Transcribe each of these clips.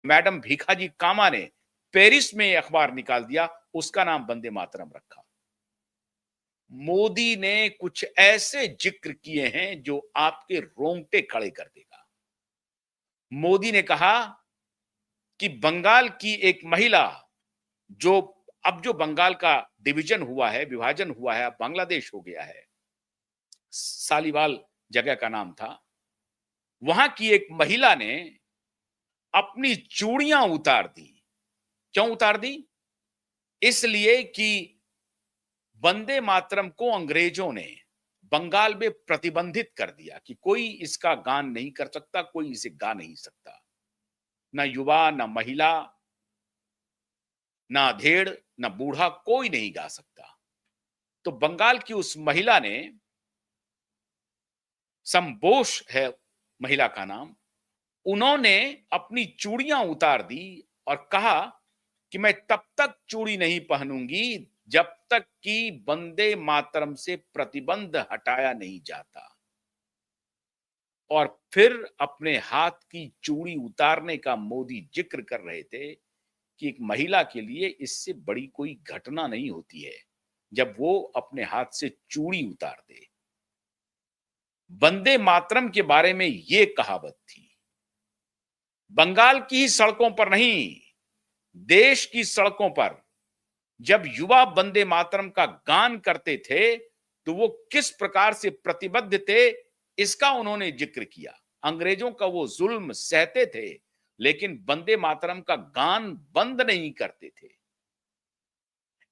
Madam Bhikaji कामा ने Paris में अखबार निकाल दिया, उसका नाम वंदे मातरम रखा। मोदी ने कुछ ऐसे जिक्र किए हैं जो आपके रोंगटे खड़े कर देगा। मोदी ने कहा कि बंगाल की एक महिला, जो अब जो बंगाल का डिवीजन हुआ है, विभाजन हुआ है, अब बांग्लादेश हो गया है, सालीवाल जगह का नाम था, वहां की एक महिला ने अपनी चूड़ियां उतार दी। क्यों उतार दी? इसलिए कि वंदे मातरम को अंग्रेजों ने बंगाल में प्रतिबंधित कर दिया कि कोई इसका गान नहीं कर सकता, कोई इसे गा नहीं सकता। ना युवा, ना महिला, ना अधेड़, ना बूढ़ा, कोई नहीं गा सकता। तो बंगाल की उस महिला ने, संबोश है महिला का नाम, उन्होंने अपनी चूड़ियां उतार दी और कहा कि मैं तब तक चूड़ी नहीं पहनूंगी जब तक कि वंदे मातरम से प्रतिबंध हटाया नहीं जाता। और फिर अपने हाथ की चूड़ी उतारने का मोदी जिक्र कर रहे थे कि एक महिला के लिए इससे बड़ी कोई घटना नहीं होती है जब वो अपने हाथ से चूड़ी उतार दे। वंदे मातरम के बारे में ये कहावत थी, बंगाल की ही सड़कों पर नहीं, देश की सड़कों पर जब युवा वंदे मातरम का गान करते थे तो वो किस प्रकार से प्रतिबद्ध थे, इसका उन्होंने जिक्र किया। अंग्रेजों का वो जुल्म सहते थे, लेकिन वंदे मातरम का गान बंद नहीं करते थे।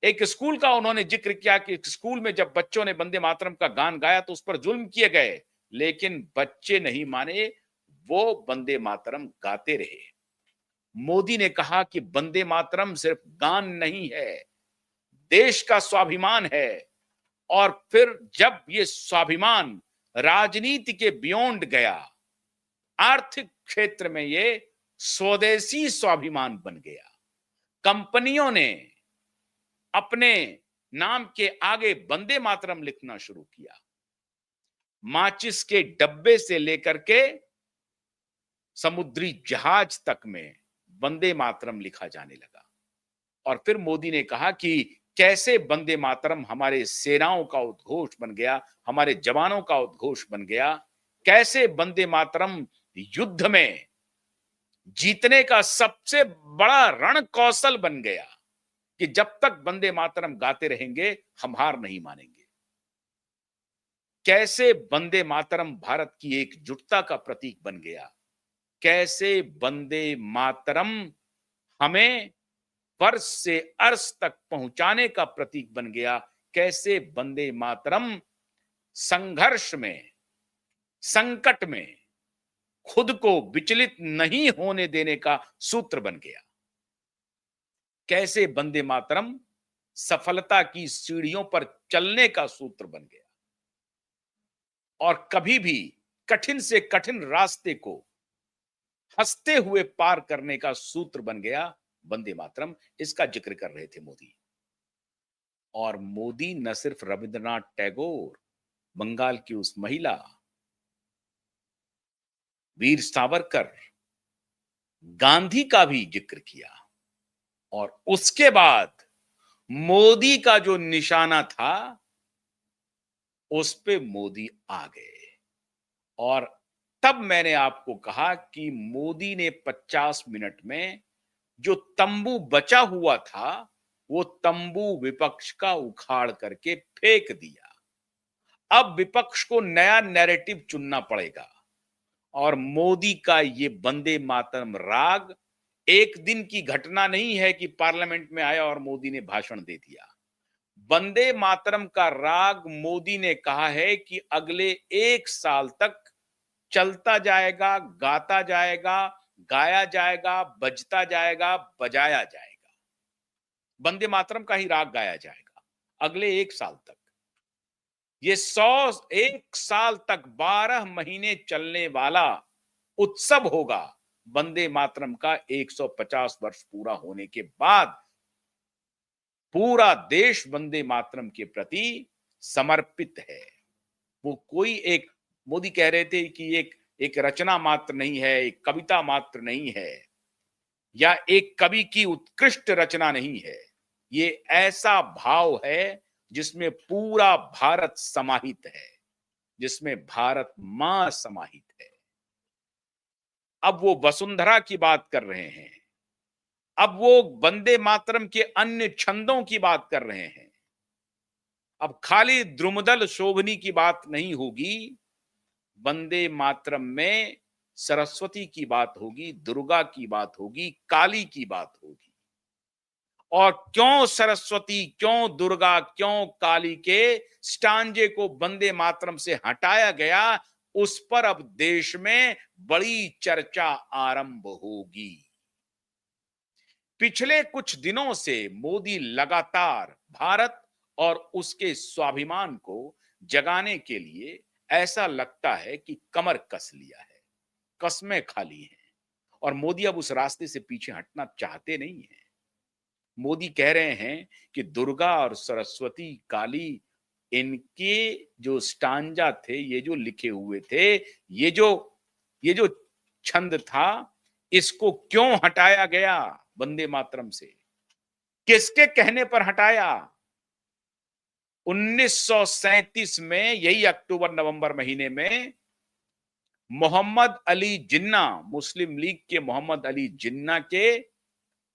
एक स्कूल का उन्होंने जिक्र किया कि स्कूल में जब बच्चों ने वंदे मातरम का गान गाया तो उस पर जुल्म किए गए, लेकिन बच्चे नहीं माने, वो वंदे मातरम गाते रहे। मोदी ने कहा कि वंदे मातरम सिर्फ गान नहीं है, देश का स्वाभिमान है। और फिर जब ये स्वाभिमान राजनीति के बियॉन्ड गया, आर्थिक क्षेत्र में ये स्वदेशी स्वाभिमान बन गया। कंपनियों ने अपने नाम के आगे वंदे मातरम लिखना शुरू किया। माचिस के डब्बे से लेकर के समुद्री जहाज तक में वंदे मातरम लिखा जाने लगा। और फिर मोदी ने कहा कि कैसे वंदे मातरम हमारे सेनाओं का उद्घोष बन गया, हमारे जवानों का उद्घोष बन गया। कैसे वंदे मातरम युद्ध में जीतने का सबसे बड़ा रण कौशल बन गया कि जब तक वंदे मातरम गाते रहेंगे हम हार नहीं मानेंगे। कैसे वंदे मातरम भारत की एकजुटता का प्रतीक बन गया। कैसे वंदे मातरम हमें वर्ष से अर्श तक पहुंचाने का प्रतीक बन गया। कैसे वंदे मातरम संघर्ष में, संकट में खुद को विचलित नहीं होने देने का सूत्र बन गया। कैसे वंदे मातरम सफलता की सीढ़ियों पर चलने का सूत्र बन गया और कभी भी कठिन से कठिन रास्ते को हंसते हुए पार करने का सूत्र बन गया वंदे मातरम। इसका जिक्र कर रहे थे मोदी। और मोदी न सिर्फ रविंद्रनाथ टैगोर, बंगाल की उस महिला, वीर सावरकर, गांधी का भी जिक्र किया। और उसके बाद मोदी का जो निशाना था उस पे मोदी आ गए। और तब मैंने आपको कहा कि मोदी ने 50 मिनट में जो तंबू बचा हुआ था वो तंबू विपक्ष का उखाड़ करके फेंक दिया। अब विपक्ष को नया नैरेटिव चुनना पड़ेगा। और मोदी का ये वंदे मातरम राग एक दिन की घटना नहीं है कि पार्लियामेंट में आया और मोदी ने भाषण दे दिया। वंदे मातरम का राग मोदी ने कहा है कि अगले 1 साल तक चलता जाएगा, गाता जाएगा, गाया जाएगा, बजता जाएगा, बजाया जाएगा। वंदे मातरम का ही राग गाया जाएगा अगले 1 साल तक। ये 1 साल तक 12 महीने चलने वाला उत्सव होगा। वंदे मातरम का 150 वर्ष पूरा होने के बाद पूरा देश वंदे मातरम के प्रति समर्पित है। वो कोई एक, मोदी कह रहे थे कि एक एक रचना मात्र नहीं है, एक कविता मात्र नहीं है, या एक कवि की उत्कृष्ट रचना नहीं है। ये ऐसा भाव है जिसमें पूरा भारत समाहित है, जिसमें भारत मां समाहित है। अब वो वसुंधरा की बात कर रहे हैं, अब वो वंदे मातरम के अन्य छंदों की बात कर रहे हैं। अब खाली द्रुमदल शोभनी की बात नहीं होगी, वंदे मातरम में सरस्वती की बात होगी, दुर्गा की बात होगी, काली की बात होगी। और क्यों सरस्वती, क्यों दुर्गा, क्यों काली के स्टांजे को वंदे मातरम से हटाया गया, उस पर अब देश में बड़ी चर्चा आरंभ होगी। पिछले कुछ दिनों से मोदी लगातार भारत और उसके स्वाभिमान को जगाने के लिए ऐसा लगता है कि कमर कस लिया है, कस्में खा ली हैं, और मोदी अब उस रास्ते से पीछे हटना चाहते नहीं हैं। मोदी कह रहे हैं कि दुर्गा और सरस्वती, काली, इनके जो स्टांजा थे, ये जो लिखे हुए थे, ये जो छंद था, इसको क्यों हटाया गया वंदे मातरम से? किसके कहने पर हटाया? 1937 में यही अक्टूबर नवंबर महीने में मोहम्मद अली जिन्ना, मुस्लिम लीग के मोहम्मद अली जिन्ना के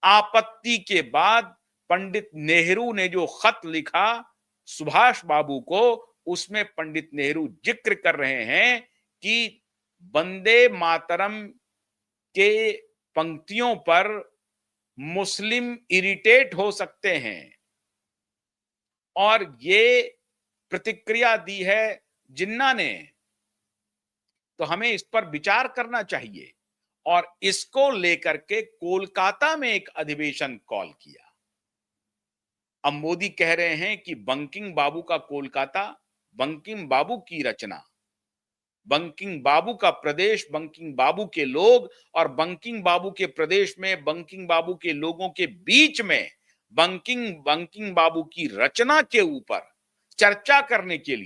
आपत्ति के बाद पंडित नेहरू ने जो खत लिखा सुभाष बाबू को, उसमें पंडित नेहरू जिक्र कर रहे हैं कि वंदे मातरम के पंक्तियों पर मुस्लिम इरिटेट हो सकते हैं, और ये प्रतिक्रिया दी है जिन्ना ने, तो हमें इस पर विचार करना चाहिए। और इसको लेकर के कोलकाता में एक अधिवेशन कॉल किया। अब मोदी कह रहे हैं कि बंकिम बाबू का कोलकाता, बंकिम बाबू की रचना, बंकिम बाबू का प्रदेश, बंकिम बाबू के लोग, और बंकिम बाबू के प्रदेश में बंकिम बाबू के लोगों के बीच में बंकिम बाबू की रचना के ऊपर चर्चा करने के लिए